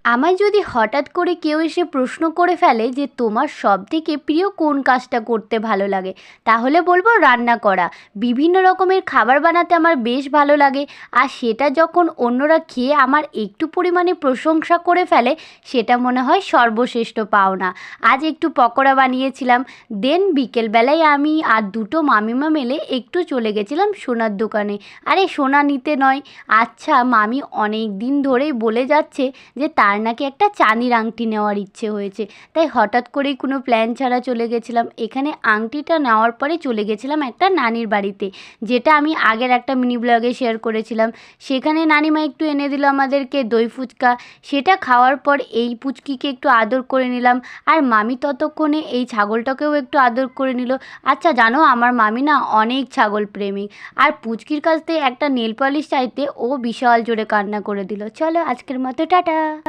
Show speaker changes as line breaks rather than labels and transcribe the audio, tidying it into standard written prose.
আমায় যদি হঠাৎ করে কেউ এসে প্রশ্ন করে ফেলে যে তোমার সবথেকে প্রিয় কোন কাজটা করতে ভালো লাগে, তাহলে বলবো রান্না করা। বিভিন্ন রকমের খাবার বানাতে আমার বেশ ভালো লাগে। আর সেটা যখন অন্যরা খেয়ে আমার একটু পরিমাণে প্রশংসা করে ফেলে, সেটা মনে হয় সর্বশ্রেষ্ঠ পাওনা। আজ একটু পকোড়া বানিয়েছিলাম। দেন বিকেলবেলায় আমি আর দুটো মামিমা মিলে একটু চলে গেছিলাম সোনার দোকানে। আরে সোনা নিতে নয়, আচ্ছা মামি অনেক দিন ধরেই বলে যাচ্ছে যে তার নাকি একটা চাঁদির আংটি নেওয়ার ইচ্ছে হয়েছে। তাই হঠাৎ করেই কোনো প্ল্যান ছাড়া চলে গেছিলাম। এখানে আংটিটা নেওয়ার পরে চলে গেছিলাম একটা নানির বাড়িতে, যেটা আমি আগের একটা মিনি ব্লগে শেয়ার করেছিলাম। সেখানে নানিমা একটু এনে দিল আমাদেরকে দই ফুচকা। সেটা খাওয়ার পর এই পুচকিকে একটু আদর করে নিলাম, আর মামি ততক্ষণে এই ছাগলটাকেও একটু আদর করে নিল। আচ্ছা জানো, আমার মামি না অনেক ছাগল প্রেমিক। আর পুচকির কাছ থেকে একটা নেল পলিশ চাইতে ও বিশাল জোরে কান্না করে দিল। চলো আজকের মতো টাটা।